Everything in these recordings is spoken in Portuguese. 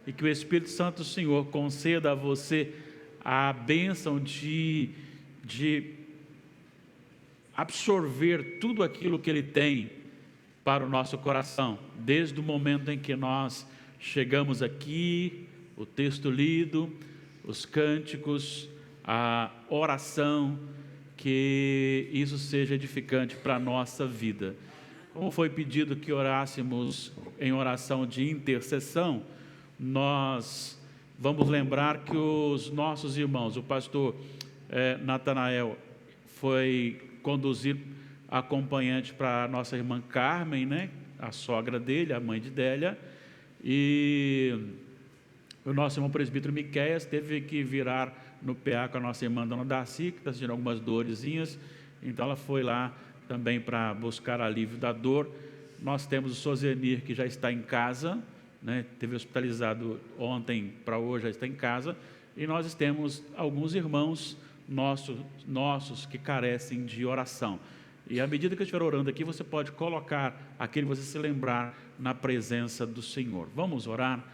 e que o Espírito Santo do Senhor conceda a você a bênção de absorver tudo aquilo que Ele tem para o nosso coração, desde o momento em que nós chegamos aqui, o texto lido, os cânticos, a oração, que isso seja edificante para a nossa vida. Como foi pedido que orássemos em oração de intercessão, nós vamos lembrar que os nossos irmãos, o pastor Natanael foi conduzir acompanhante para a nossa irmã Carmen, né? A sogra dele, a mãe de Délia, e o nosso irmão presbítero Miqueias teve que virar no PA com a nossa irmã Dona Darcy, que está sentindo algumas dorezinhas, então ela foi lá também para buscar alívio da dor. Nós temos o Sozenir, que já está em casa, né? Teve hospitalizado ontem para hoje, já está em casa, e nós temos alguns irmãos nossos que carecem de oração. E à medida que eu estiver orando aqui, você pode colocar aquele que você se lembrar na presença do Senhor. Vamos orar?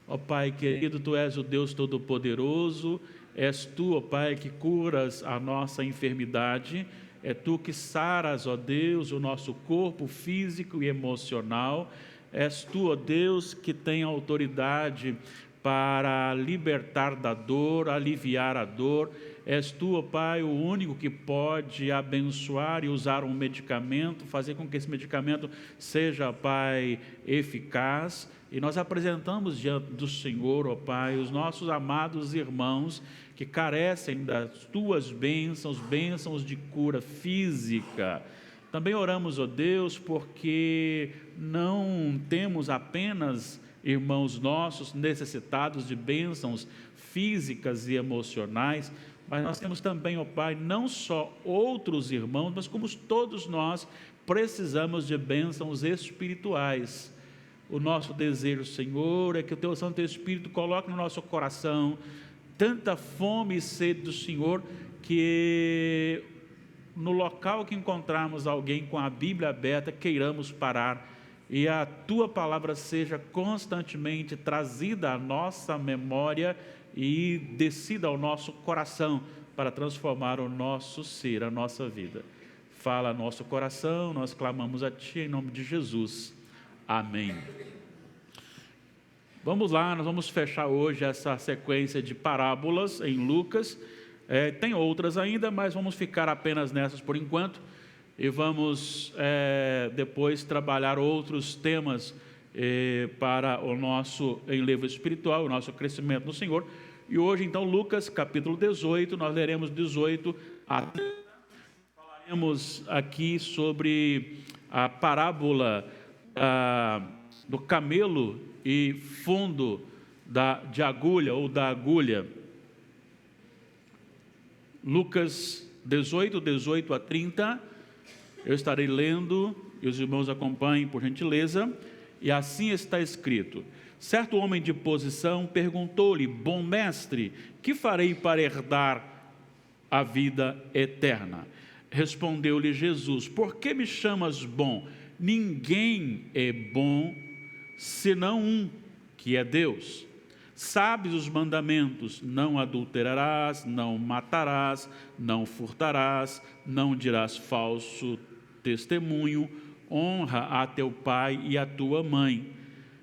Ó Pai querido, Tu és o Deus Todo-Poderoso, és Tu, ó Pai, que curas a nossa enfermidade, é Tu que saras, ó Deus, o nosso corpo físico e emocional, és Tu, ó Deus, que tem autoridade para libertar da dor, aliviar a dor. És Tu, ó Pai, o único que pode abençoar e usar um medicamento, fazer com que esse medicamento seja, Pai, eficaz. E nós apresentamos diante do Senhor, ó Pai, os nossos amados irmãos que carecem das Tuas bênçãos de cura física. Também oramos, ó Deus, porque não temos apenas irmãos nossos necessitados de bênçãos físicas e emocionais, mas nós temos também, ó Pai, não só outros irmãos, mas como todos nós precisamos de bênçãos espirituais. O nosso desejo, Senhor, é que o Teu Santo Espírito coloque no nosso coração tanta fome e sede do Senhor, que no local que encontrarmos alguém com a Bíblia aberta, queiramos parar e a Tua palavra seja constantemente trazida à nossa memória e descida ao nosso coração para transformar o nosso ser, a nossa vida. Fala nosso coração, nós clamamos a Ti em nome de Jesus. Amém. Vamos lá, nós vamos fechar hoje essa sequência de parábolas em Lucas. Tem outras ainda, mas vamos ficar apenas nessas por enquanto. E vamos depois trabalhar outros temas para o nosso enlevo espiritual, o nosso crescimento no Senhor. E hoje, então, Lucas, capítulo 18, nós leremos 18 a 30. Falaremos aqui sobre a parábola do camelo e fundo de agulha ou da agulha. Lucas 18 a 30. Eu estarei lendo e os irmãos acompanhem por gentileza. E assim está escrito: certo homem de posição perguntou-lhe: bom mestre, que farei para herdar a vida eterna? Respondeu-lhe Jesus: por que me chamas bom? Ninguém é bom senão um, que é Deus. Sabes os mandamentos: não adulterarás, não matarás, não furtarás, não dirás falso testemunho, honra a teu pai e a tua mãe.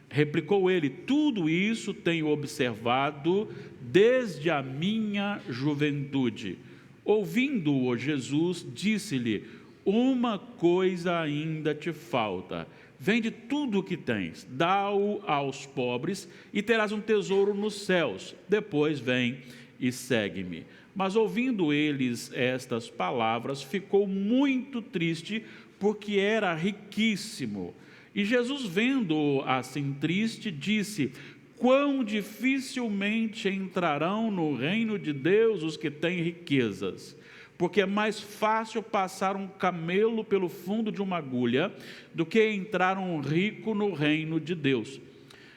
Replicou ele: tudo isso tenho observado desde a minha juventude. Ouvindo-o Jesus, disse-lhe: uma coisa ainda te falta. Vende tudo o que tens, dá-o aos pobres e terás um tesouro nos céus. Depois vem e segue-me. Mas ouvindo eles estas palavras, ficou muito triste, porque era riquíssimo. E Jesus, vendo-o assim triste, disse: quão dificilmente entrarão no reino de Deus os que têm riquezas. Porque é mais fácil passar um camelo pelo fundo de uma agulha do que entrar um rico no reino de Deus.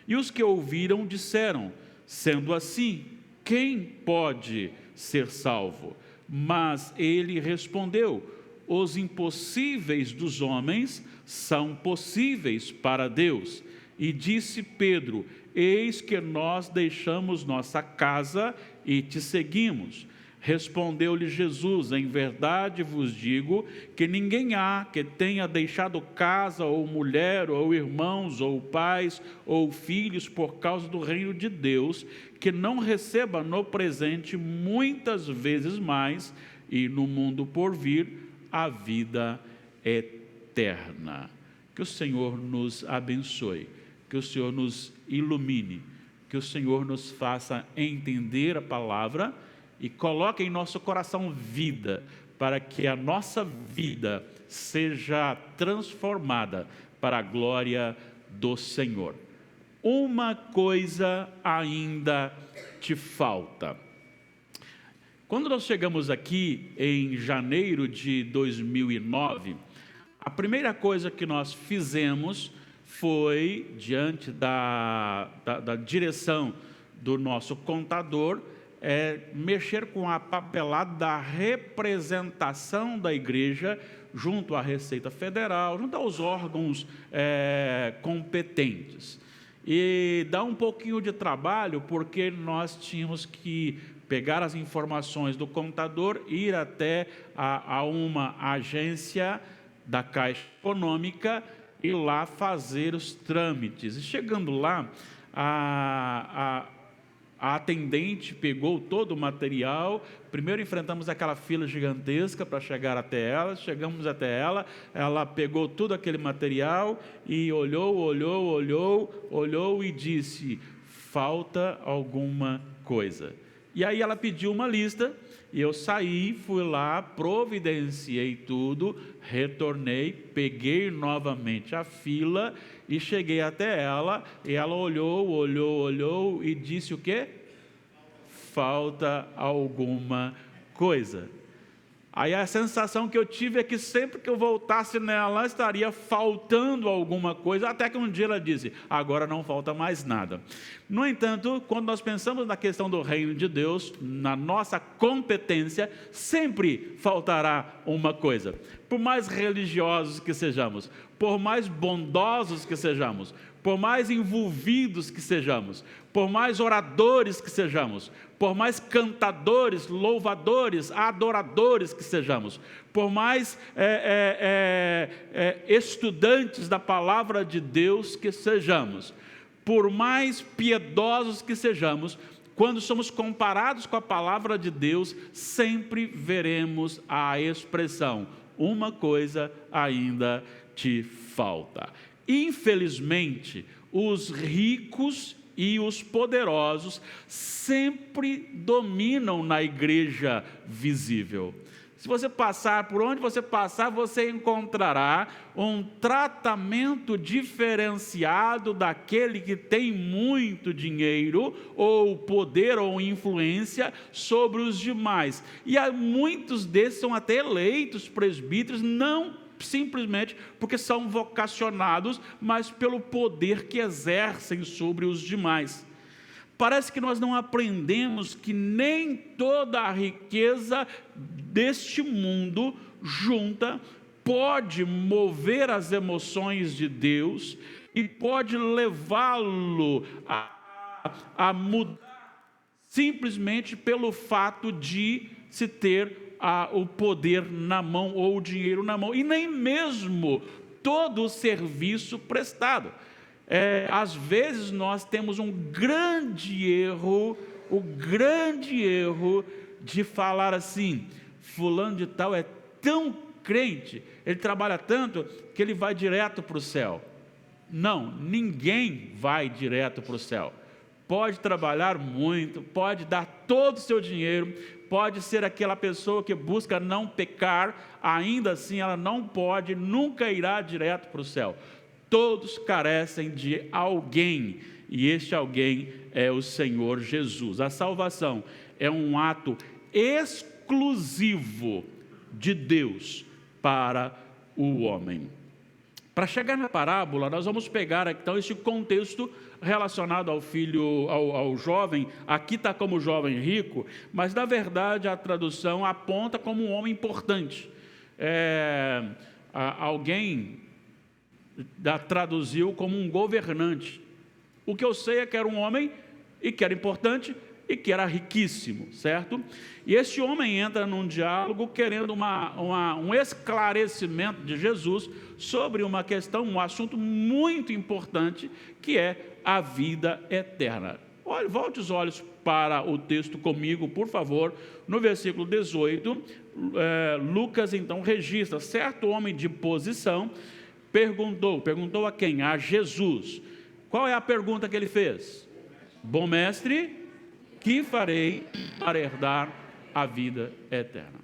E os que ouviram disseram: sendo assim, quem pode ser salvo? Mas ele respondeu: os impossíveis dos homens são possíveis para Deus. E disse Pedro: eis que nós deixamos nossa casa e te seguimos. Respondeu-lhe Jesus: em verdade vos digo que ninguém há que tenha deixado casa, ou mulher, ou irmãos, ou pais, ou filhos, por causa do reino de Deus, que não receba no presente muitas vezes mais, e no mundo por vir, a vida eterna. Que o Senhor nos abençoe, que o Senhor nos ilumine, que o Senhor nos faça entender a palavra e coloque em nosso coração vida, para que a nossa vida seja transformada para a glória do Senhor. Uma coisa ainda te falta. Quando nós chegamos aqui em janeiro de 2009, a primeira coisa que nós fizemos foi, diante da direção do nosso contador, mexer com a papelada da representação da igreja junto à Receita Federal, junto aos órgãos competentes. E dá um pouquinho de trabalho, porque nós tínhamos que pegar as informações do contador, ir até a uma agência da Caixa Econômica e lá fazer os trâmites. E chegando lá, a atendente pegou todo o material. Primeiro enfrentamos aquela fila gigantesca para chegar até ela. Chegamos até ela, ela pegou todo aquele material e olhou e disse: falta alguma coisa. E aí ela pediu uma lista, e eu saí, fui lá, providenciei tudo, retornei, peguei novamente a fila e cheguei até ela, e ela olhou e disse o quê? Falta alguma coisa. Aí a sensação que eu tive é que sempre que eu voltasse nela, estaria faltando alguma coisa, até que um dia ela disse: agora não falta mais nada. No entanto, quando nós pensamos na questão do reino de Deus, na nossa competência, sempre faltará uma coisa. Por mais religiosos que sejamos, por mais bondosos que sejamos, por mais envolvidos que sejamos, por mais oradores que sejamos, por mais cantadores, louvadores, adoradores que sejamos, por mais estudantes da palavra de Deus que sejamos, por mais piedosos que sejamos, quando somos comparados com a palavra de Deus, sempre veremos a expressão: uma coisa ainda te falta. Infelizmente, os ricos e os poderosos sempre dominam na igreja visível. Se você passar, por onde você passar, você encontrará um tratamento diferenciado daquele que tem muito dinheiro, ou poder, ou influência sobre os demais. E muitos desses são até eleitos presbíteros, não simplesmente porque são vocacionados, mas pelo poder que exercem sobre os demais. Parece que nós não aprendemos que nem toda a riqueza deste mundo junta pode mover as emoções de Deus e pode levá-lo a mudar simplesmente pelo fato de se ter o poder na mão ou o dinheiro na mão, e nem mesmo todo o serviço prestado. Às vezes nós temos um grande erro de falar assim: fulano de tal é tão crente, ele trabalha tanto que ele vai direto para o céu. Não, ninguém vai direto para o céu. Pode trabalhar muito, pode dar todo o seu dinheiro, pode ser aquela pessoa que busca não pecar, ainda assim ela não pode, nunca irá direto para o céu. Todos carecem de alguém, e este alguém é o Senhor Jesus. A salvação é um ato exclusivo de Deus para o homem. Para chegar na parábola, nós vamos pegar então esse contexto relacionado ao filho, ao jovem. Aqui está como jovem rico, mas na verdade a tradução aponta como um homem importante. Alguém traduziu como um governante. O que eu sei é que era um homem e que era importante e que era riquíssimo, certo? E esse homem entra num diálogo querendo um esclarecimento de Jesus sobre uma questão, um assunto muito importante, que é a vida eterna. Olha, volte os olhos para o texto comigo, por favor, no versículo 18, Lucas então registra, certo homem de posição perguntou a quem? A Jesus. Qual é a pergunta que ele fez? Bom mestre, que farei para herdar a vida eterna?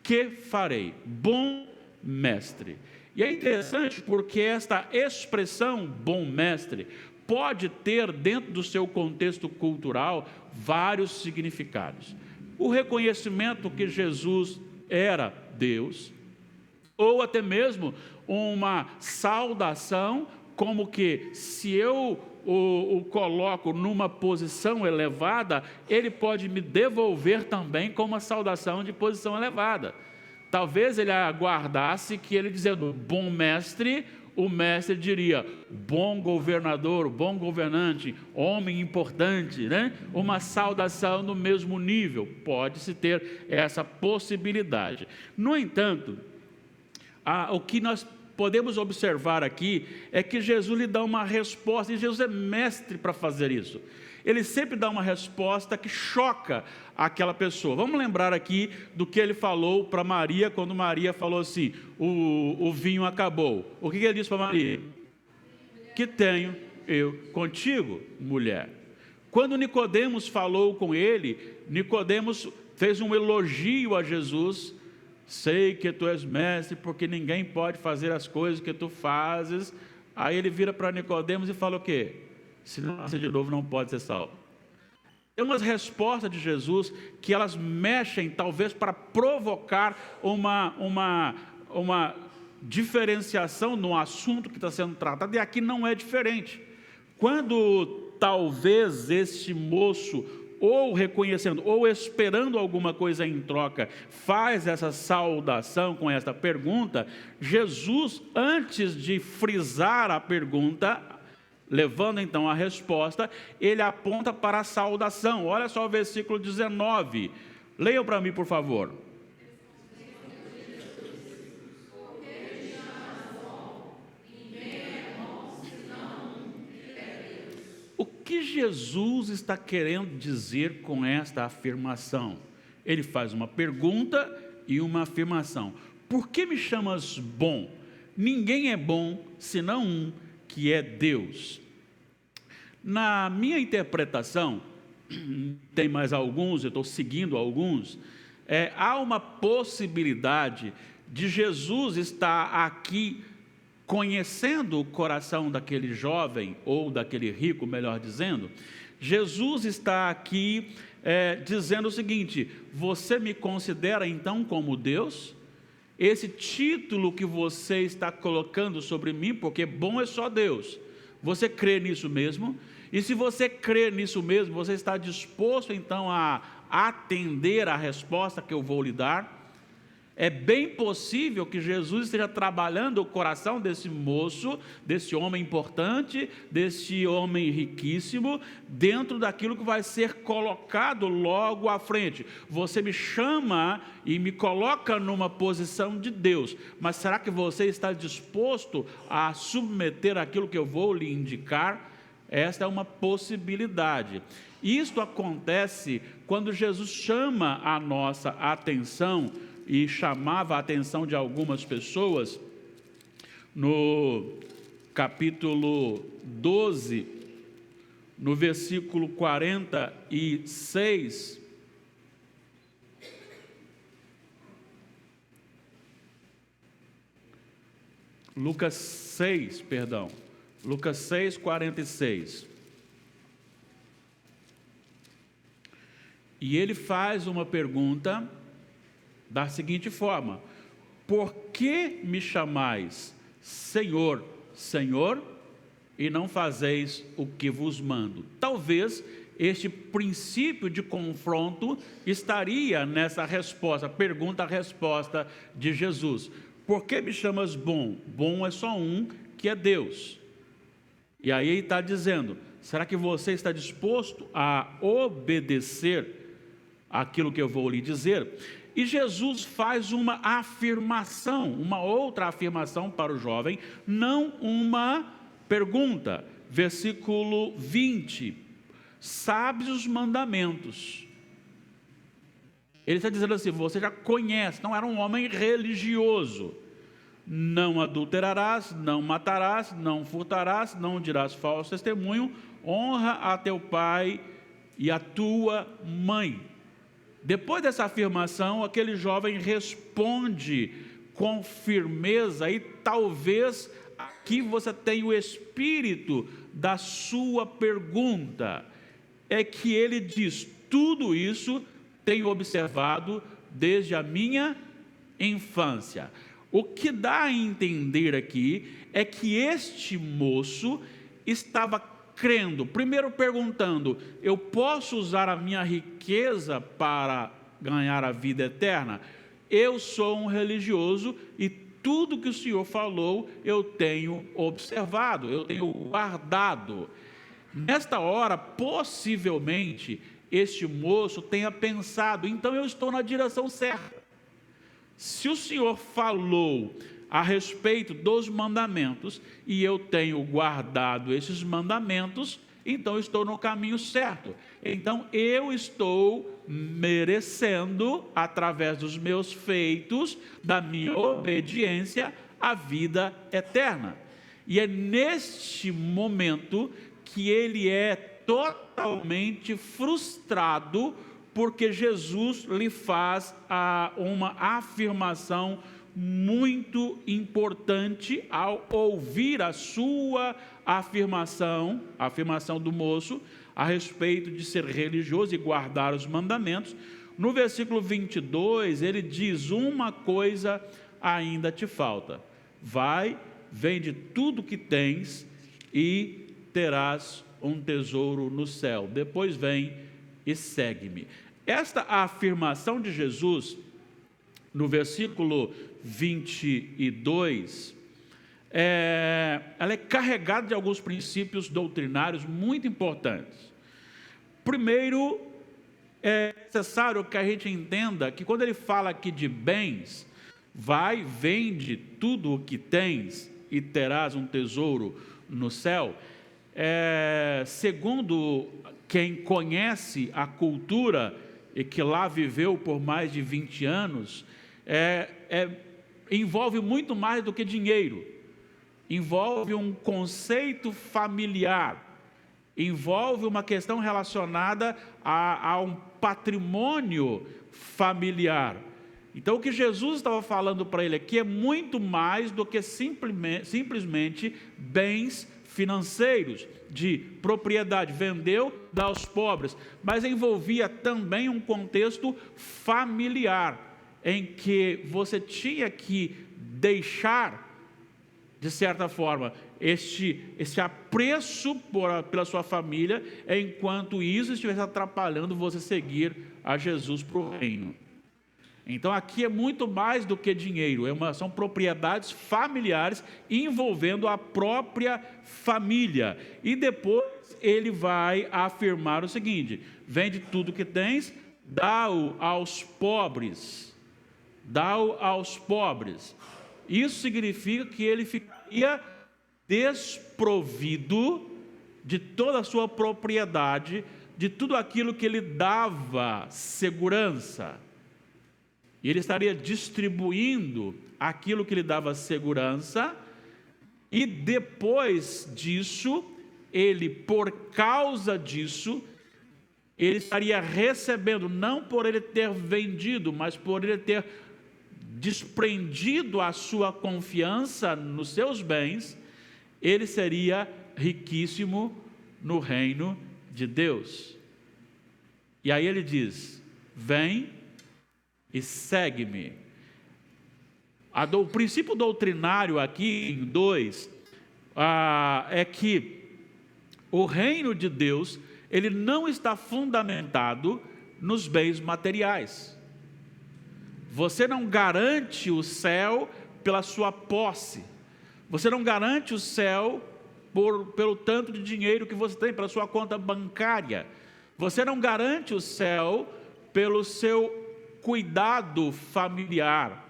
Que farei? Bom mestre. E é interessante porque esta expressão, bom mestre, pode ter dentro do seu contexto cultural vários significados. O reconhecimento que Jesus era Deus, ou até mesmo uma saudação, como que se eu o coloco numa posição elevada, ele pode me devolver também com uma saudação de posição elevada. Talvez ele aguardasse que ele dizendo bom mestre, o mestre diria bom governador, bom governante, homem importante, né? Uma saudação no mesmo nível. Pode-se ter essa possibilidade. No entanto, o que nós podemos observar aqui é que Jesus lhe dá uma resposta, e Jesus é mestre para fazer isso. Ele sempre dá uma resposta que choca aquela pessoa. Vamos lembrar aqui do que ele falou para Maria, quando Maria falou assim, o vinho acabou. O que ele disse para Maria? Que tenho eu contigo, mulher. Quando Nicodemos falou com ele, Nicodemos fez um elogio a Jesus. Sei que tu és mestre, porque ninguém pode fazer as coisas que tu fazes. Aí ele vira para Nicodemos e fala o quê? Se não nascer de novo, não pode ser salvo. Tem umas respostas de Jesus que elas mexem, talvez, para provocar uma diferenciação no assunto que está sendo tratado, e aqui não é diferente. Quando talvez este moço, ou reconhecendo, ou esperando alguma coisa em troca, faz essa saudação com esta pergunta, Jesus, antes de frisar a pergunta, levando então a resposta, ele aponta para a saudação. Olha só o versículo 19, leiam para mim, por favor. O que Jesus está querendo dizer com esta afirmação? Ele faz uma pergunta e uma afirmação. Por que me chamas bom? Ninguém é bom senão um, que é Deus. Na minha interpretação, tem mais alguns, eu estou seguindo alguns, há uma possibilidade de Jesus estar aqui conhecendo o coração daquele jovem, ou daquele rico, melhor dizendo. Jesus está aqui dizendo o seguinte: você me considera então como Deus? Esse título que você está colocando sobre mim, porque bom é só Deus, você crê nisso mesmo? E se você crê nisso mesmo, você está disposto então a atender a resposta que eu vou lhe dar? É bem possível que Jesus esteja trabalhando o coração desse moço, desse homem importante, desse homem riquíssimo, dentro daquilo que vai ser colocado logo à frente. Você me chama e me coloca numa posição de Deus, mas será que você está disposto a submeter aquilo que eu vou lhe indicar? Esta é uma possibilidade. Isto acontece quando Jesus chama a nossa atenção, e chamava a atenção de algumas pessoas, no capítulo 12, no versículo 46, Lucas 6, 46. E ele faz uma pergunta da seguinte forma: por que me chamais Senhor, Senhor, e não fazeis o que vos mando? Talvez este princípio de confronto estaria nessa resposta, pergunta-resposta de Jesus. Por que me chamas bom? Bom é só um, que é Deus. E aí ele está dizendo: será que você está disposto a obedecer aquilo que eu vou lhe dizer? E Jesus faz uma afirmação, uma outra afirmação para o jovem, não uma pergunta. Versículo 20: sabes os mandamentos. Ele está dizendo assim: você já conhece, não era um homem religioso. Não adulterarás, não matarás, não furtarás, não dirás falso testemunho, honra a teu pai e a tua mãe. Depois dessa afirmação, aquele jovem responde com firmeza, e talvez aqui você tenha o espírito da sua pergunta. É que ele diz: tudo isso tenho observado desde a minha infância. O que dá a entender aqui é que este moço estava crendo, primeiro perguntando: eu posso usar a minha riqueza para ganhar a vida eterna? Eu sou um religioso e tudo que o Senhor falou eu tenho observado, eu tenho guardado. Nesta hora, possivelmente, este moço tenha pensado: então eu estou na direção certa. Se o Senhor falou a respeito dos mandamentos e eu tenho guardado esses mandamentos, então estou no caminho certo. Então eu estou merecendo, através dos meus feitos, da minha obediência, a vida eterna. E é neste momento que ele é totalmente frustrado, porque Jesus lhe faz uma afirmação muito importante ao ouvir a sua afirmação, a afirmação do moço, a respeito de ser religioso e guardar os mandamentos. No versículo 22, ele diz: uma coisa ainda te falta. Vai, vende tudo que tens e terás um tesouro no céu. Depois vem e segue-me. Esta afirmação de Jesus, no versículo 22, ela é carregada de alguns princípios doutrinários muito importantes. Primeiro, é necessário que a gente entenda que quando ele fala aqui de bens, vai, vende tudo o que tens e terás um tesouro no céu, segundo quem conhece a cultura e que lá viveu por mais de 20 anos, envolve muito mais do que dinheiro, envolve um conceito familiar, envolve uma questão relacionada a um patrimônio familiar. Então o que Jesus estava falando para ele aqui é muito mais do que simplesmente bens financeiros, de propriedade, vendeu, dá aos pobres, mas envolvia também um contexto familiar, em que você tinha que deixar, de certa forma, este apreço pela sua família, enquanto isso estivesse atrapalhando você seguir a Jesus para o reino. Então aqui é muito mais do que dinheiro, são propriedades familiares envolvendo a própria família. E depois ele vai afirmar o seguinte: vende tudo que tens, dá-o aos pobres. Dá-o aos pobres. Isso significa que ele ficaria desprovido de toda a sua propriedade, de tudo aquilo que lhe dava segurança. E ele estaria distribuindo aquilo que lhe dava segurança, e depois disso, ele, por causa disso, ele estaria recebendo, não por ele ter vendido, mas por ele ter desprendido a sua confiança nos seus bens, ele seria riquíssimo no reino de Deus. E aí ele diz: vem e segue-me. O princípio doutrinário aqui em 2 é que o reino de Deus, ele não está fundamentado nos bens materiais. Você não garante o céu pela sua posse. Você não garante o céu pelo tanto de dinheiro que você tem, pela sua conta bancária. Você não garante o céu pelo seu cuidado familiar.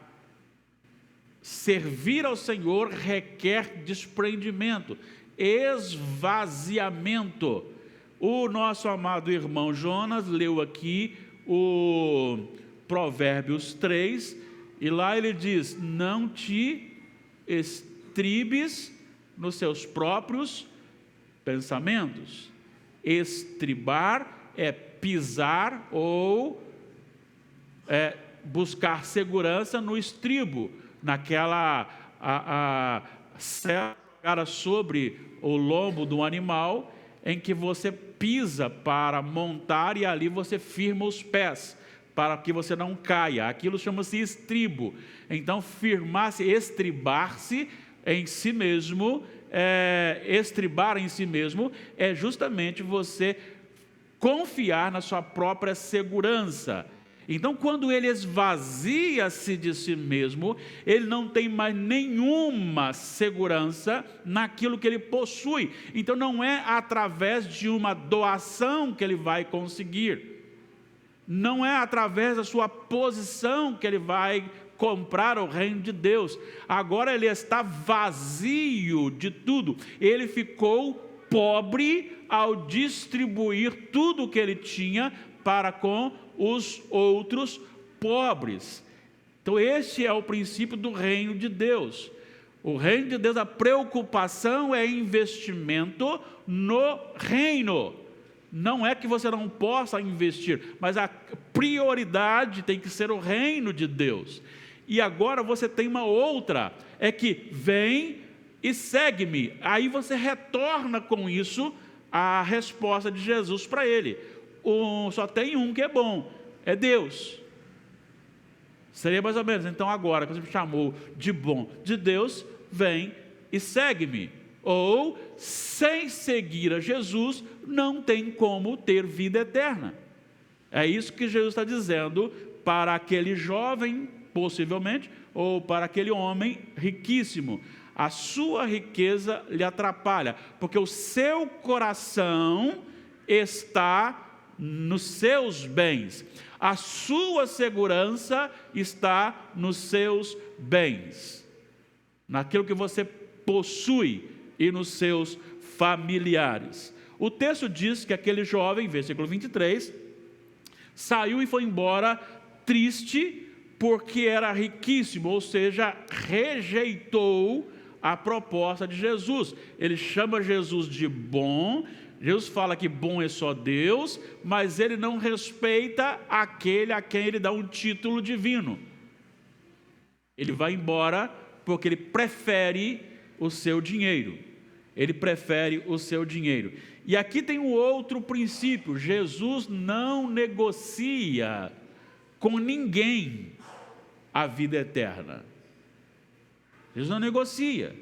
Servir ao Senhor requer desprendimento, esvaziamento. O nosso amado irmão Jonas leu aqui o Provérbios 3, e lá ele diz: não te estribes nos seus próprios pensamentos. Estribar é pisar ou buscar segurança no estribo, naquela sela sobre o lombo do animal, em que você pisa para montar e ali você firma os pés, para que você não caia. Aquilo chama-se estribo. Então, firmar-se, estribar-se em si mesmo, estribar em si mesmo, é justamente você confiar na sua própria segurança. Então, quando ele esvazia-se de si mesmo, ele não tem mais nenhuma segurança naquilo que ele possui. Então, não é através de uma doação que ele vai conseguir. Não é através da sua posição que ele vai comprar o reino de Deus. Agora ele está vazio de tudo. Ele ficou pobre ao distribuir tudo o que ele tinha para com os outros pobres. Então este é o princípio do reino de Deus. O reino de Deus, a preocupação é investimento no reino. Não é que você não possa investir, mas a prioridade tem que ser o reino de Deus. E agora você tem uma outra, é que vem e segue-me. Aí você retorna com isso a resposta de Jesus para ele. Só tem um que é bom, é Deus. Seria mais ou menos, então agora que você me chamou de bom de Deus, vem e segue-me. Ou, sem seguir a Jesus, não tem como ter vida eterna. É isso que Jesus está dizendo para aquele jovem, possivelmente, ou para aquele homem riquíssimo. A sua riqueza lhe atrapalha, porque o seu coração está nos seus bens. A sua segurança está nos seus bens, naquilo que você possui e nos seus familiares. O texto diz que aquele jovem, versículo 23, saiu e foi embora triste porque era riquíssimo, ou seja, rejeitou a proposta de Jesus. Ele chama Jesus de bom. Jesus fala que bom é só Deus, mas ele não respeita aquele a quem ele dá um título divino. Ele vai embora porque ele prefere o seu dinheiro. Ele prefere o seu dinheiro. E aqui tem um outro princípio: Jesus não negocia com ninguém a vida eterna. Jesus não negocia.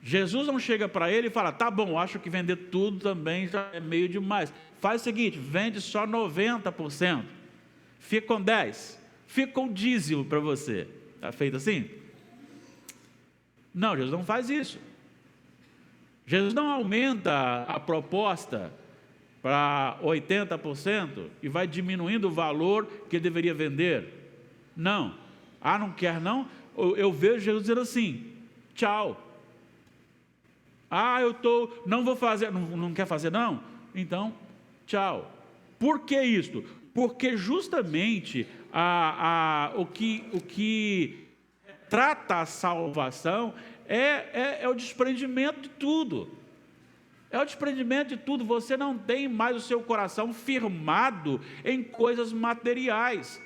Jesus não chega para ele e fala: tá bom, acho que vender tudo também já é meio demais. Faz o seguinte, vende só 90%. Fica com 10%. Fica com dízimo para você. Está feito assim? Não, Jesus não faz isso. Jesus não aumenta a proposta para 80% e vai diminuindo o valor que ele deveria vender. Não. Ah, não quer não? Eu vejo Jesus dizendo assim: tchau. Ah, não vou fazer, não quer fazer não? Então, tchau. Por que isto? Porque justamente o que trata a salvação é o desprendimento de tudo. É o desprendimento de tudo. Você não tem mais o seu coração firmado em coisas materiais.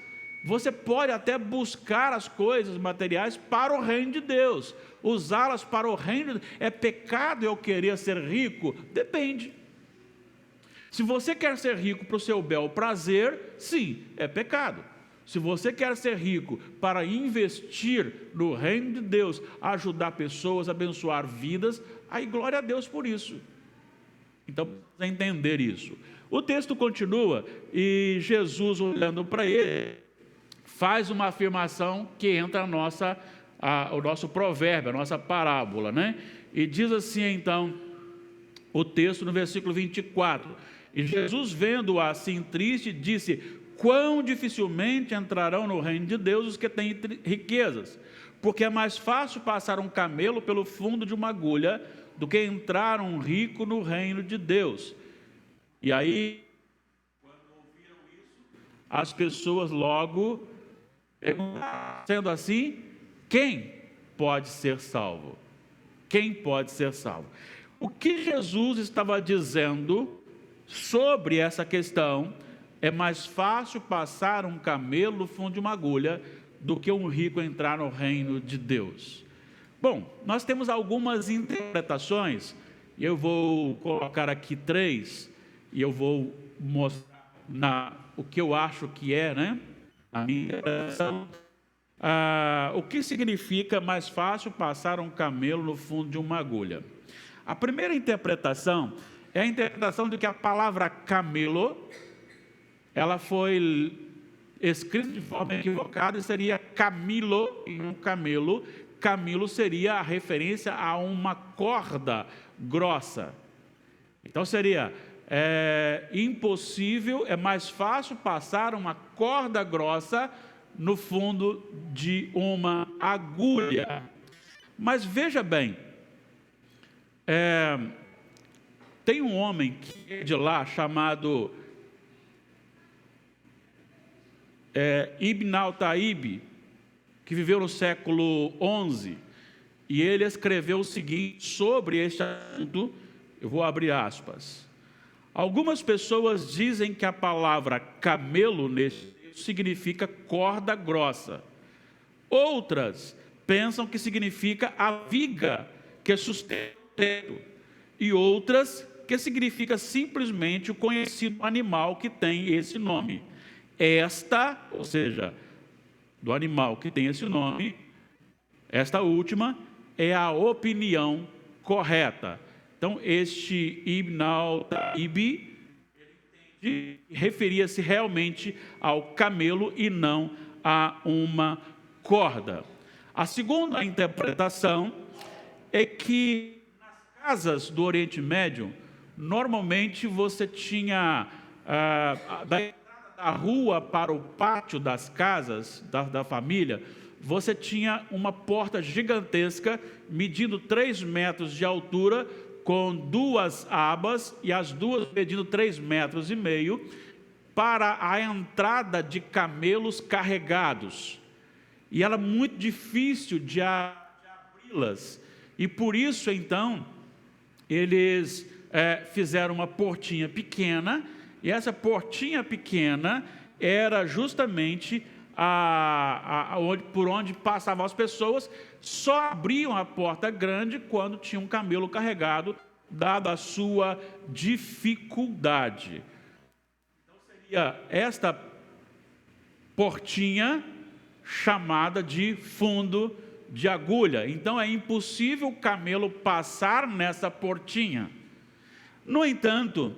Você pode até buscar as coisas materiais para o reino de Deus, usá-las para o reino de Deus. É pecado eu querer ser rico? Depende. Se você quer ser rico para o seu bel prazer, sim, é pecado. Se você quer ser rico para investir no reino de Deus, ajudar pessoas, abençoar vidas, aí glória a Deus por isso. Então, precisa entender isso. O texto continua e Jesus, olhando para ele, faz uma afirmação que entra a nossa o nosso provérbio, a nossa parábola, né? E diz assim então o texto no versículo 24: e Jesus, vendo-o assim triste, disse: quão dificilmente entrarão no reino de Deus os que têm riquezas, porque é mais fácil passar um camelo pelo fundo de uma agulha do que entrar um rico no reino de Deus. E aí, quando ouviram isso, as pessoas logo perguntaram: sendo assim, quem pode ser salvo? Quem pode ser salvo? O que Jesus estava dizendo sobre essa questão: é mais fácil passar um camelo no fundo de uma agulha do que um rico entrar no reino de Deus. Bom, nós temos algumas interpretações, e eu vou colocar aqui 3, e eu vou mostrar o que eu acho que é, né, a minha interpretação. O que significa mais fácil passar um camelo no fundo de uma agulha? A primeira interpretação é a interpretação de que a palavra camelo, ela foi escrita de forma equivocada e seria Camilo e não camelo. Camilo seria a referência a uma corda grossa. Então seria impossível, é mais fácil passar uma corda grossa no fundo de uma agulha. Mas veja bem, tem um homem que é de lá chamado Ibn al-Taib, que viveu no século XI, e ele escreveu o seguinte sobre este assunto, eu vou abrir aspas: algumas pessoas dizem que a palavra camelo neste texto significa corda grossa. Outras pensam que significa a viga que sustenta o teto. E outras que significa simplesmente o conhecido animal que tem esse nome. Esta, ou seja, do animal que tem esse nome, esta última é a opinião correta. Então, este Ibn al-Taib referia-se realmente ao camelo e não a uma corda. A segunda interpretação é que nas casas do Oriente Médio, normalmente você tinha da entrada da rua para o pátio das casas, da família, você tinha uma porta gigantesca, medindo 3 metros de altura, com 2 abas, e as duas medindo 3,5 metros, para a entrada de camelos carregados. E era muito difícil de abri-las. E por isso, então, eles fizeram uma portinha pequena, e essa portinha pequena era justamente por onde passavam as pessoas. Só abriam a porta grande quando tinha um camelo carregado, dada a sua dificuldade. Então seria esta portinha chamada de fundo de agulha. Então é impossível o camelo passar nessa portinha. No entanto,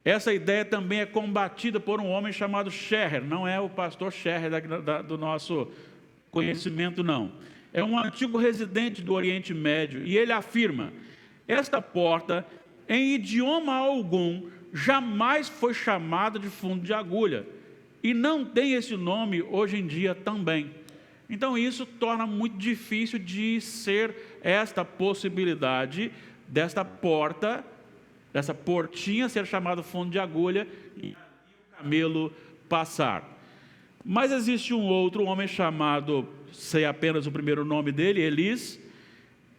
essa ideia também é combatida por um homem chamado Scherrer. Não é o pastor Scherrer do nosso conhecimento, não. É um antigo residente do Oriente Médio, e ele afirma: esta porta, em idioma algum, jamais foi chamada de fundo de agulha, e não tem esse nome hoje em dia também. Então isso torna muito difícil de ser esta possibilidade desta porta, dessa portinha ser chamada fundo de agulha e o camelo passar. Mas existe um outro homem chamado, sei apenas o primeiro nome dele, Elis,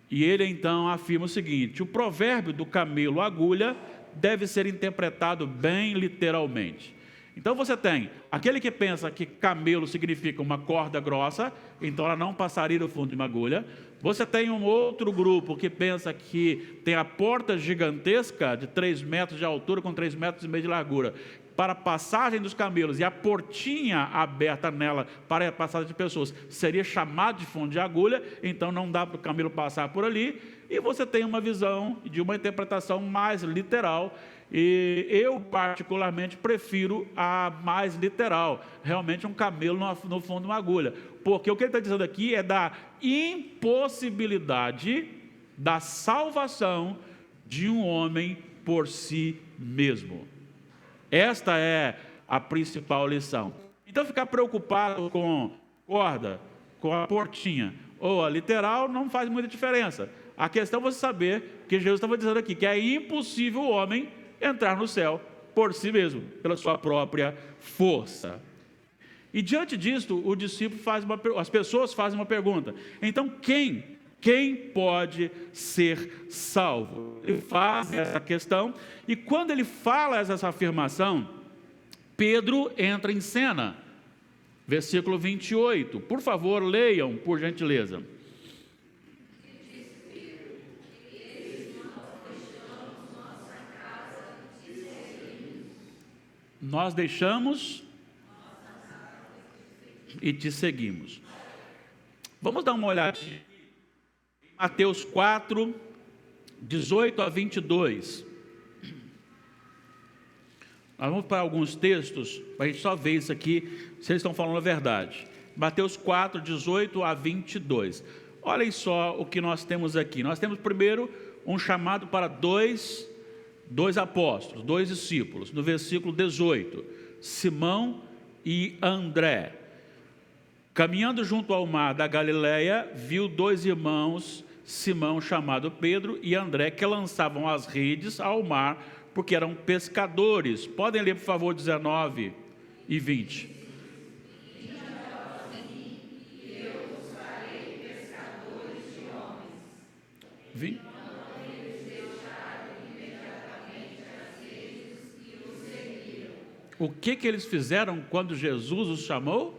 e ele então afirma o seguinte: o provérbio do camelo agulha deve ser interpretado bem literalmente. Então você tem aquele que pensa que camelo significa uma corda grossa, então ela não passaria no fundo de uma agulha. Você tem um outro grupo que pensa que tem a porta gigantesca de 3 metros de altura com 3,5 metros de largura para a passagem dos camelos, e a portinha aberta nela para a passagem de pessoas seria chamado de fundo de agulha, então não dá para o camelo passar por ali. E você tem uma visão de uma interpretação mais literal, E eu, particularmente, prefiro a mais literal, realmente um camelo no fundo de uma agulha. Porque o que ele está dizendo aqui é da impossibilidade da salvação de um homem por si mesmo. Esta é a principal lição. Então, ficar preocupado com corda, com a portinha, ou a literal, não faz muita diferença. A questão é você saber que Jesus estava dizendo aqui, que é impossível o homem entrar no céu por si mesmo, pela sua própria força. E diante disto, o discípulo as pessoas fazem uma pergunta. Então, quem pode ser salvo? Ele faz essa questão, e quando ele fala essa afirmação, Pedro entra em cena. Versículo 28. Por favor, leiam, por gentileza. Nós deixamos e te seguimos. Vamos dar uma olhadinha em Mateus 4, 18 a 22. Nós vamos para alguns textos, para a gente só ver isso aqui, se eles estão falando a verdade. Mateus 4, 18 a 22. Olhem só o que nós temos aqui. Nós temos primeiro um chamado para dois apóstolos, dois discípulos. No versículo 18, Simão e André. Caminhando junto ao mar da Galileia, viu dois irmãos, Simão, chamado Pedro, e André, que lançavam as redes ao mar, porque eram pescadores. Podem ler, por favor, 19 e 20. O que eles fizeram quando Jesus os chamou?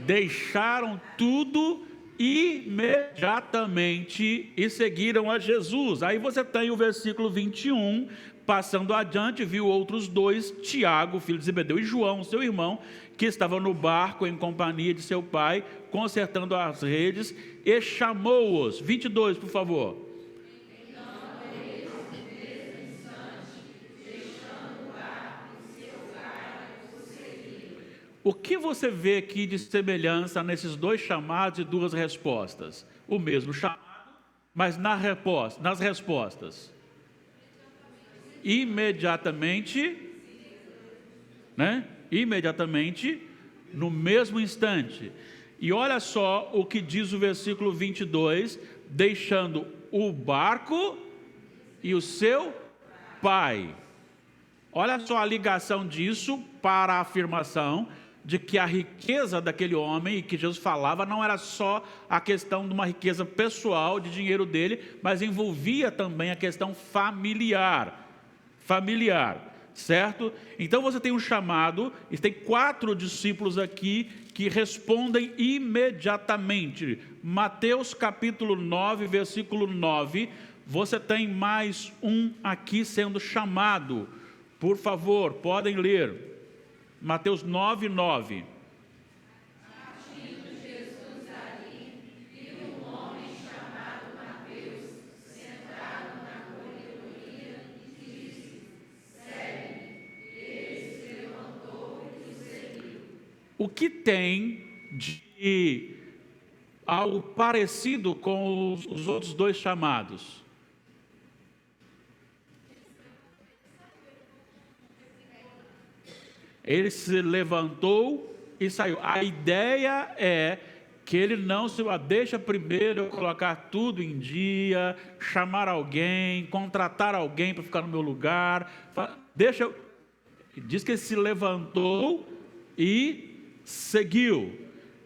Deixaram tudo imediatamente e seguiram a Jesus. Aí você tem o versículo 21, passando adiante, viu outros dois, Tiago, filho de Zebedeu, e João, seu irmão, que estavam no barco em companhia de seu pai, consertando as redes, e chamou-os. 22, por favor. O que você vê aqui de semelhança nesses dois chamados e duas respostas? O mesmo chamado, mas nas respostas. Imediatamente, né? Imediatamente, no mesmo instante. E olha só o que diz o versículo 22, deixando o barco e o seu pai. Olha só a ligação disso para a afirmação de que a riqueza daquele homem, e que Jesus falava, não era só a questão de uma riqueza pessoal, de dinheiro dele, mas envolvia também a questão familiar, certo? Então você tem um chamado, e tem 4 discípulos aqui que respondem imediatamente. Mateus capítulo 9, versículo 9, você tem mais um aqui sendo chamado. Por favor, podem ler. Mateus 9, 9. Partindo Jesus ali, viu um homem chamado Mateus, sentado na coletoria, e disse: segue-me. Ele se levantou e o seguiu. O que tem de algo parecido com os outros dois chamados? Ele se levantou e saiu. A ideia é que ele não se deixa primeiro eu colocar tudo em dia, chamar alguém, contratar alguém para ficar no meu lugar. Diz que ele se levantou e seguiu.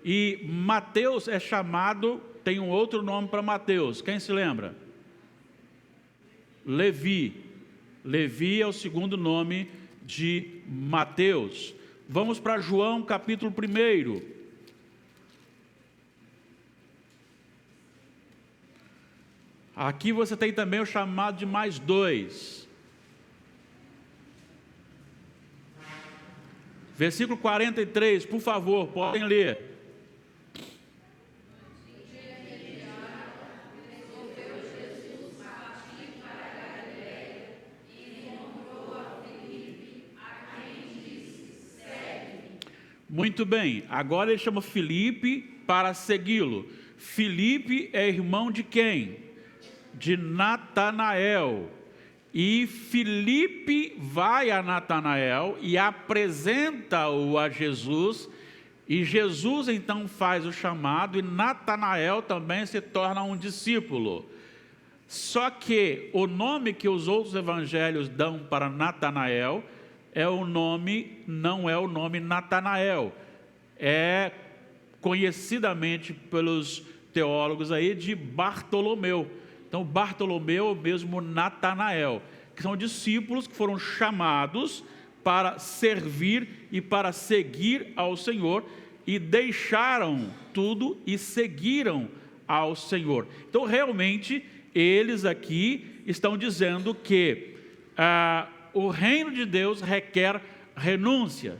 E Mateus é chamado, tem um outro nome para Mateus. Quem se lembra? Levi. Levi é o segundo nome de Mateus. Vamos para João capítulo 1. Aqui você tem também o chamado de mais 2. Versículo 43, por favor, podem ler. Muito bem, agora ele chama Filipe para segui-lo. Filipe é irmão de quem? De Natanael. E Filipe vai a Natanael e apresenta-o a Jesus, e Jesus então faz o chamado, e Natanael também se torna um discípulo. Só que o nome que os outros evangelhos dão para Natanael não é o nome Natanael, é conhecidamente pelos teólogos aí de Bartolomeu. Então Bartolomeu é o mesmo Natanael, que são discípulos que foram chamados para servir e para seguir ao Senhor, e deixaram tudo e seguiram ao Senhor. Então realmente eles aqui estão dizendo que o reino de Deus requer renúncia.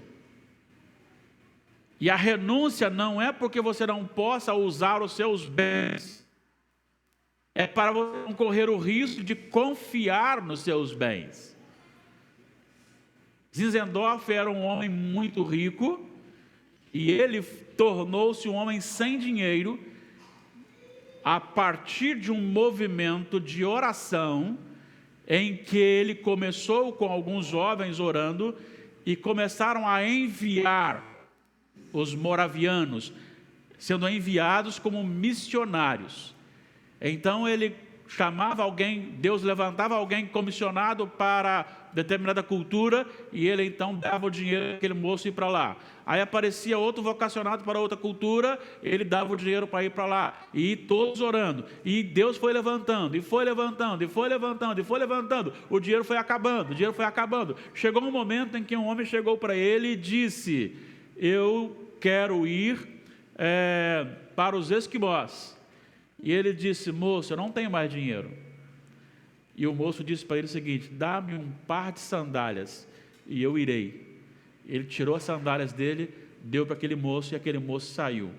E a renúncia não é porque você não possa usar os seus bens, é para você não correr o risco de confiar nos seus bens. Zinzendorf era um homem muito rico, e ele tornou-se um homem sem dinheiro a partir de um movimento de oração, em que ele começou com alguns jovens orando, e começaram a enviar os moravianos, sendo enviados como missionários. Então ele chamava alguém, Deus levantava alguém comissionado para determinada cultura, e ele então dava o dinheiro para aquele moço ir para lá. Aí aparecia outro vocacionado para outra cultura, ele dava o dinheiro para ir para lá, e todos orando, e Deus foi levantando, e foi levantando, e foi levantando, e foi levantando, o dinheiro foi acabando, chegou um momento em que um homem chegou para ele e disse: eu quero ir para os Esquimós. E ele disse: moço, eu não tenho mais dinheiro. E o moço disse para ele o seguinte: dá-me um par de sandálias e eu irei. Ele tirou as sandálias dele, deu para aquele moço, e aquele moço saiu.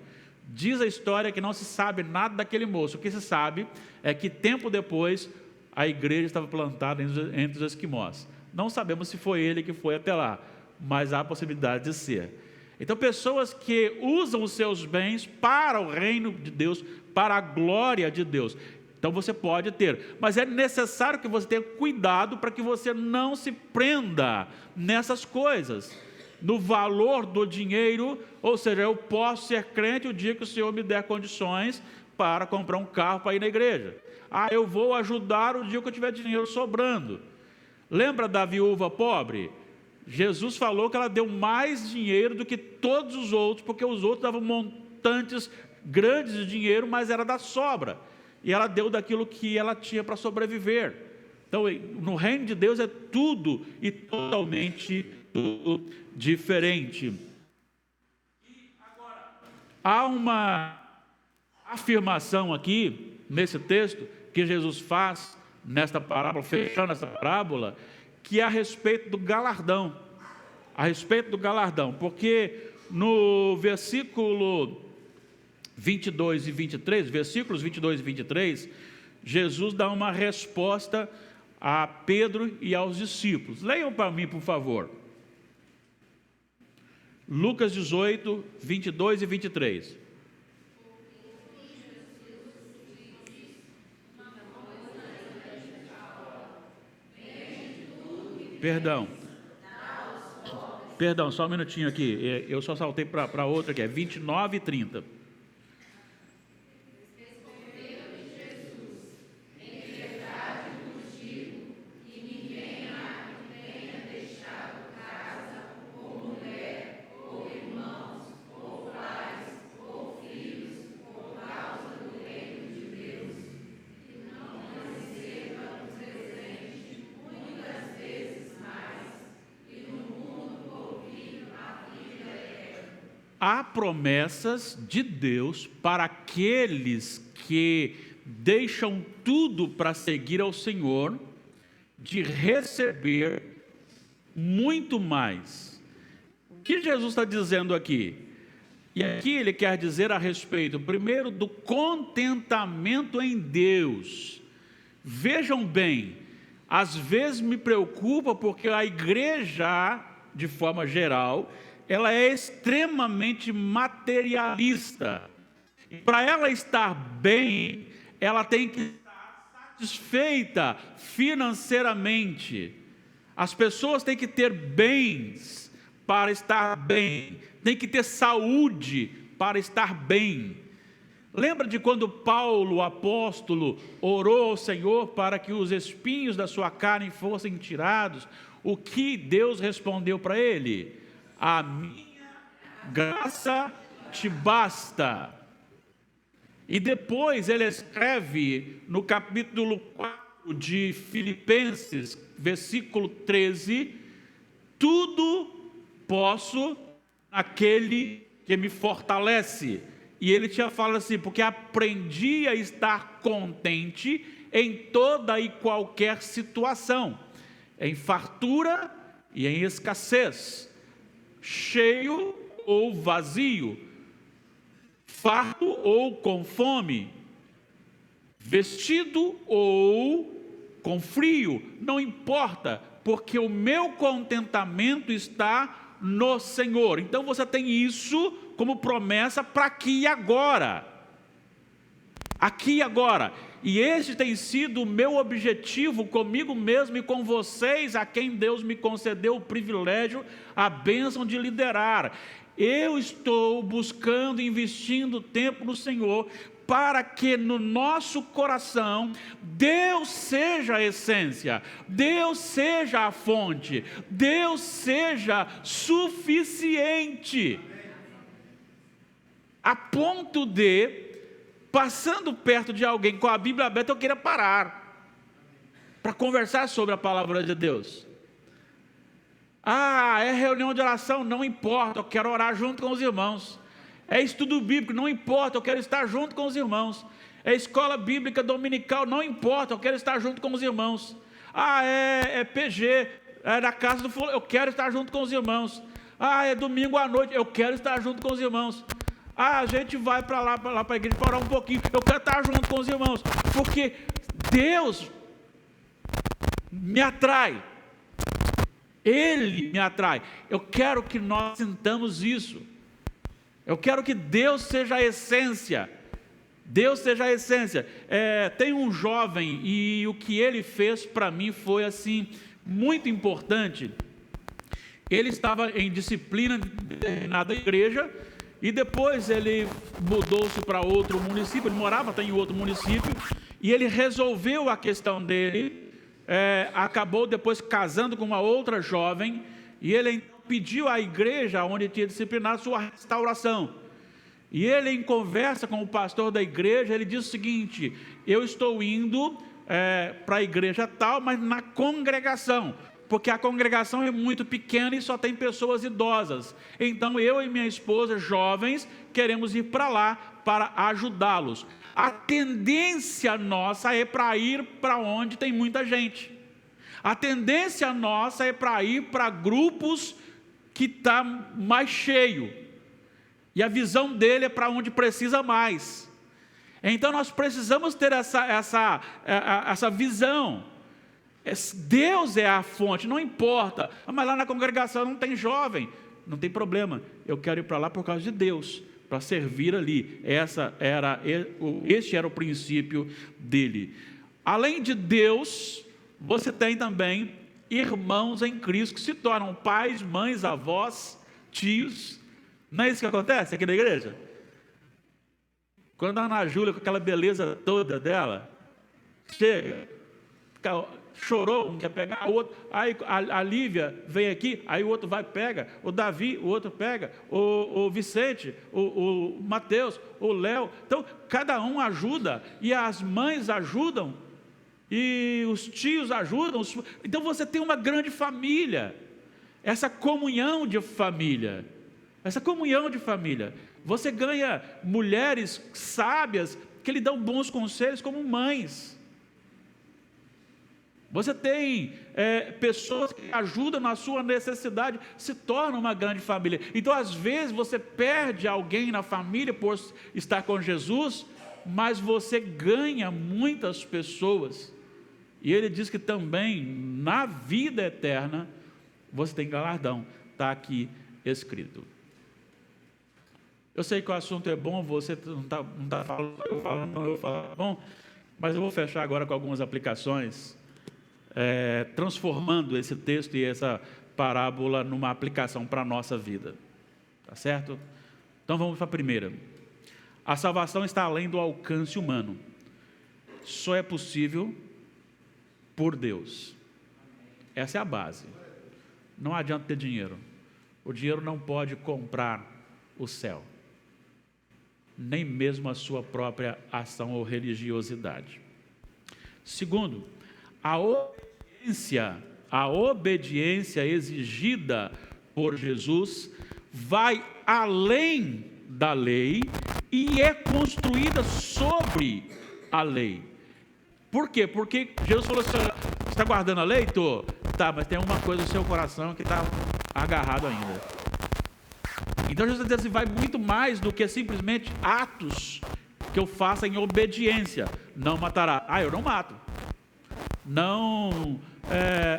Diz a história que não se sabe nada daquele moço. O que se sabe é que tempo depois a igreja estava plantada entre os esquimós. Não sabemos se foi ele que foi até lá, mas há a possibilidade de ser. Então, pessoas que usam os seus bens para o reino de Deus, para a glória de Deus. Então você pode ter, mas é necessário que você tenha cuidado para que você não se prenda nessas coisas, no valor do dinheiro. Ou seja, eu posso ser crente o dia que o Senhor me der condições para comprar um carro para ir na igreja. Eu vou ajudar o dia que eu tiver dinheiro sobrando. Lembra da viúva pobre? Jesus falou que ela deu mais dinheiro do que todos os outros, porque os outros davam montantes grandes de dinheiro, mas era da sobra, e ela deu daquilo que ela tinha para sobreviver. Então, no reino de Deus é tudo e totalmente tudo diferente. E agora, há uma afirmação aqui, nesse texto, que Jesus faz nesta parábola, fechando essa parábola, que é a respeito do galardão. Porque no versículo 22 e 23, versículos 22 e 23, Jesus dá uma resposta a Pedro e aos discípulos. Leiam para mim, por favor. Lucas 18, 22 e 23. Perdão, só um minutinho aqui, eu só saltei para outra aqui, é 29 e 30. Há promessas de Deus para aqueles que deixam tudo para seguir ao Senhor, de receber muito mais. O que Jesus está dizendo aqui? E aqui ele quer dizer a respeito, primeiro, do contentamento em Deus. Vejam bem, às vezes me preocupa porque a igreja, de forma geral, ela é extremamente materialista. E para ela estar bem, ela tem que estar satisfeita financeiramente. As pessoas têm que ter bens para estar bem, têm que ter saúde para estar bem. Lembra de quando Paulo, o apóstolo, orou ao Senhor para que os espinhos da sua carne fossem tirados? O que Deus respondeu para ele? A minha graça te basta. E depois ele escreve no capítulo 4 de Filipenses, versículo 13: tudo posso naquele que me fortalece. E ele tinha falado assim: porque aprendi a estar contente em toda e qualquer situação, em fartura e em escassez, cheio ou vazio, farto ou com fome, vestido ou com frio, não importa, porque o meu contentamento está no Senhor. Então você tem isso como promessa para aqui e agora. Aqui e agora. E esse tem sido o meu objetivo comigo mesmo e com vocês, a quem Deus me concedeu o privilégio, a bênção de liderar. Eu estou buscando, investindo tempo no Senhor, para que no nosso coração Deus seja a essência, Deus seja a fonte, Deus seja suficiente, a ponto de, passando perto de alguém com a Bíblia aberta, eu queira parar para conversar sobre a palavra de Deus. Ah, é reunião de oração, não importa, eu quero orar junto com os irmãos. É estudo bíblico, não importa, eu quero estar junto com os irmãos. É escola bíblica dominical, não importa, eu quero estar junto com os irmãos. Ah, é PG, é da casa do fulano, eu quero estar junto com os irmãos. Ah, é domingo à noite, eu quero estar junto com os irmãos. Ah, a gente vai para lá para a igreja para orar um pouquinho, eu quero estar junto com os irmãos, porque Deus me atrai. Ele me atrai. Eu quero que nós sintamos isso. Eu quero que Deus seja a essência. Deus seja a essência. Tem um jovem e o que ele fez para mim foi assim muito importante. Ele estava em disciplina na igreja e depois ele mudou-se para outro município. Ele morava até em outro município e ele resolveu a questão dele. Acabou depois casando com uma outra jovem e ele pediu à igreja onde tinha disciplinado sua restauração. E ele, em conversa com o pastor da igreja, ele disse o seguinte: eu estou indo para a igreja tal, mas na congregação, porque a congregação é muito pequena e só tem pessoas idosas. Então eu e minha esposa, jovens, queremos ir para lá para ajudá-los. A tendência nossa é para ir para onde tem muita gente. A tendência nossa é para ir para grupos que está mais cheio. E a visão dele é para onde precisa mais. Então nós precisamos ter essa visão. Deus é a fonte, não importa. Mas lá na congregação não tem jovem. Não tem problema. Eu quero ir para lá por causa de Deus, para servir ali. Este era o princípio dele. Além de Deus, você tem também irmãos em Cristo que se tornam pais, mães, avós, tios. Não é isso que acontece aqui na igreja? Quando a Ana Júlia, com aquela beleza toda dela, chega, chorou, um quer pegar, o outro, aí a Lívia vem aqui, aí o outro vai e pega, o Davi, o outro pega, o Vicente, o Mateus, o Léo. Então, cada um ajuda, e as mães ajudam, e os tios ajudam. Então, você tem uma grande família, essa comunhão de família. Você ganha mulheres sábias que lhe dão bons conselhos como mães. Você tem pessoas que ajudam na sua necessidade, se torna uma grande família. Então, às vezes, você perde alguém na família por estar com Jesus, mas você ganha muitas pessoas. E ele diz que também, na vida eterna, você tem galardão. Está aqui escrito. Eu sei que o assunto é bom, você não está falando, eu falo, bom, mas eu vou fechar agora com algumas aplicações, transformando esse texto e essa parábola numa aplicação para a nossa vida. Tá certo? Então vamos para a primeira. A salvação está além do alcance humano. Só é possível por Deus. Essa é a base. Não adianta ter dinheiro. O dinheiro não pode comprar o céu. Nem mesmo a sua própria ação ou religiosidade. Segundo, a obediência exigida por Jesus vai além da lei e é construída sobre a lei. Por quê? Porque Jesus falou assim: você está guardando a lei? Tô. Tá, mas tem uma coisa no seu coração que está agarrado ainda. Então Jesus está dizendo assim, vai muito mais do que simplesmente atos que eu faça em obediência. Não matará. Ah, eu não mato. Não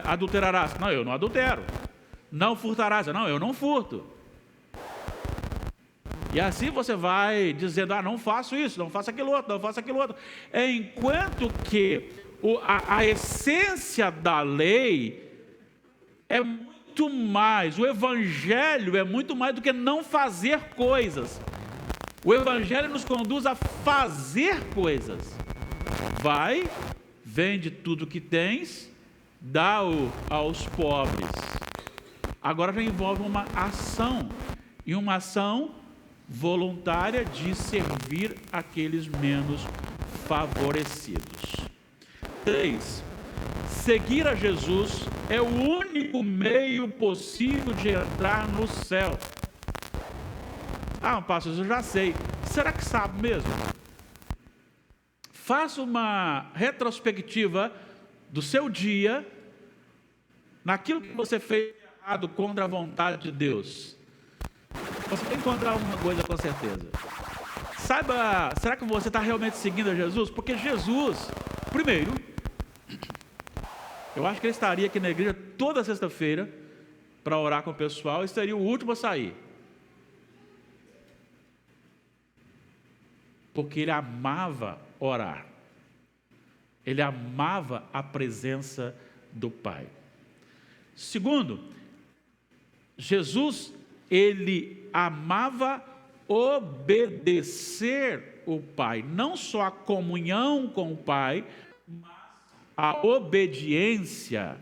adulterarás. Não, eu não adultero. Não furtarás. Não, eu não furto. E assim você vai dizendo, não faço isso, não faço aquilo outro, não faço aquilo outro. Enquanto que a essência da lei é muito mais, o evangelho é muito mais do que não fazer coisas. O evangelho nos conduz a fazer coisas. Vai, vende tudo que tens, dá-o aos pobres. Agora já envolve uma ação, e uma ação voluntária de servir aqueles menos favorecidos. 3. Seguir a Jesus é o único meio possível de entrar no céu. Pastor, eu já sei. Será que sabe mesmo? Faça uma retrospectiva do seu dia, naquilo que você fez errado contra a vontade de Deus. Você vai encontrar uma coisa com certeza. Saiba, será que você está realmente seguindo a Jesus? Porque Jesus, primeiro, eu acho que ele estaria aqui na igreja toda sexta-feira para orar com o pessoal e seria o último a sair. Porque ele amava orar. Ele amava a presença do Pai. Segundo, Jesus, ele amava obedecer o Pai, não só a comunhão com o Pai, mas a obediência,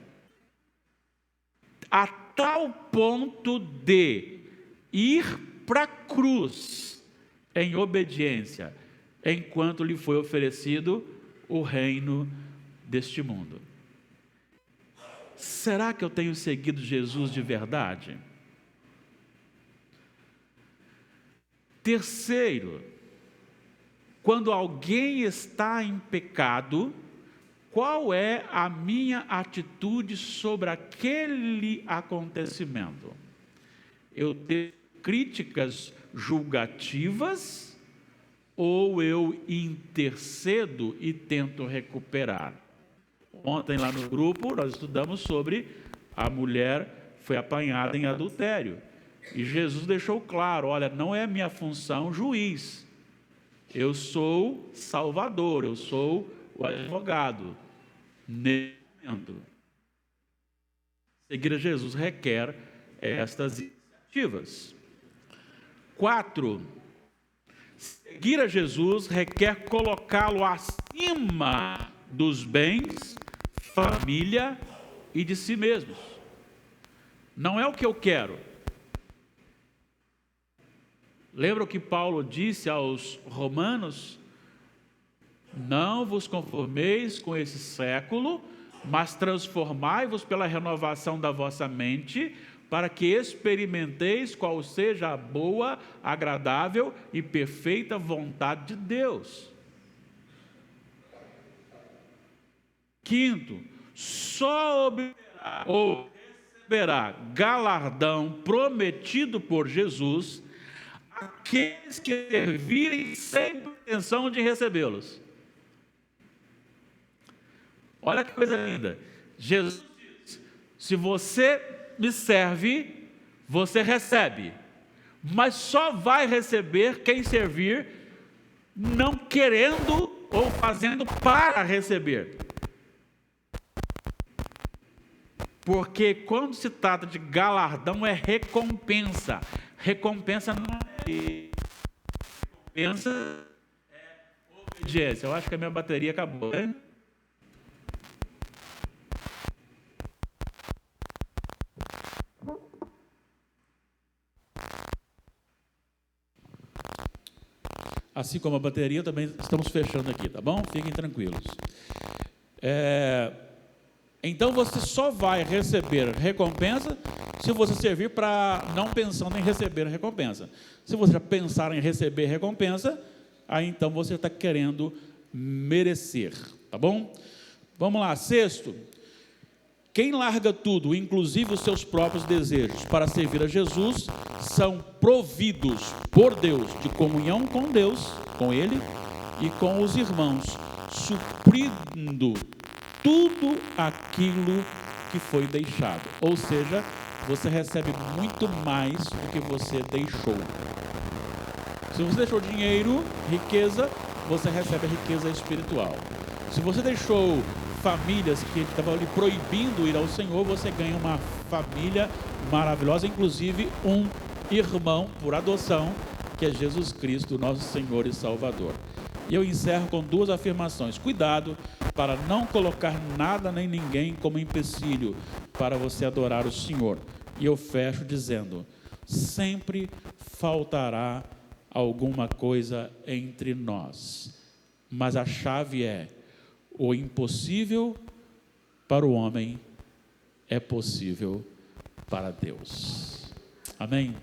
a tal ponto de ir para a cruz em obediência, enquanto lhe foi oferecido o reino deste mundo. Será que eu tenho seguido Jesus de verdade? Terceiro, quando alguém está em pecado, qual é a minha atitude sobre aquele acontecimento? Eu tenho críticas julgativas ou eu intercedo e tento recuperar? Ontem lá no grupo nós estudamos sobre a mulher foi apanhada em adultério. E Jesus deixou claro, olha, não é minha função juiz. Eu sou salvador, eu sou o advogado. Nesse momento. Seguir a Jesus requer estas iniciativas. 4. Seguir a Jesus requer colocá-lo acima dos bens, família e de si mesmos. Não é o que eu quero. Lembra o que Paulo disse aos romanos? Não vos conformeis com esse século, mas transformai-vos pela renovação da vossa mente, para que experimenteis qual seja a boa, agradável e perfeita vontade de Deus. 5. Só obterá ou receberá galardão prometido por Jesus aqueles que servirem sem pretensão de recebê-los. Olha que coisa linda. Jesus diz: se você me serve, você recebe, mas só vai receber quem servir não querendo ou fazendo para receber. Porque quando se trata de galardão é recompensa. Recompensa não é recompensa, é obediência. Eu acho que a minha bateria acabou, né? Assim como a bateria, também estamos fechando aqui, tá bom? Fiquem tranquilos. Então você só vai receber recompensa se você servir para não pensando em receber recompensa. Se você já pensar em receber recompensa, aí então você está querendo merecer, tá bom? Vamos lá, sexto. Quem larga tudo, inclusive os seus próprios desejos, para servir a Jesus, são providos por Deus de comunhão com Deus, com Ele e com os irmãos, suprindo tudo aquilo que foi deixado. Ou seja, você recebe muito mais do que você deixou. Se você deixou dinheiro, riqueza, você recebe a riqueza espiritual. Se você deixou famílias que estavam lhe proibindo ir ao Senhor, você ganha uma família maravilhosa, inclusive um irmão por adoção, que é Jesus Cristo, nosso Senhor e Salvador. E eu encerro com duas afirmações. Cuidado para não colocar nada nem ninguém como empecilho para você adorar o Senhor. E eu fecho dizendo: sempre faltará alguma coisa entre nós, mas a chave é: o impossível para o homem é possível para Deus. Amém?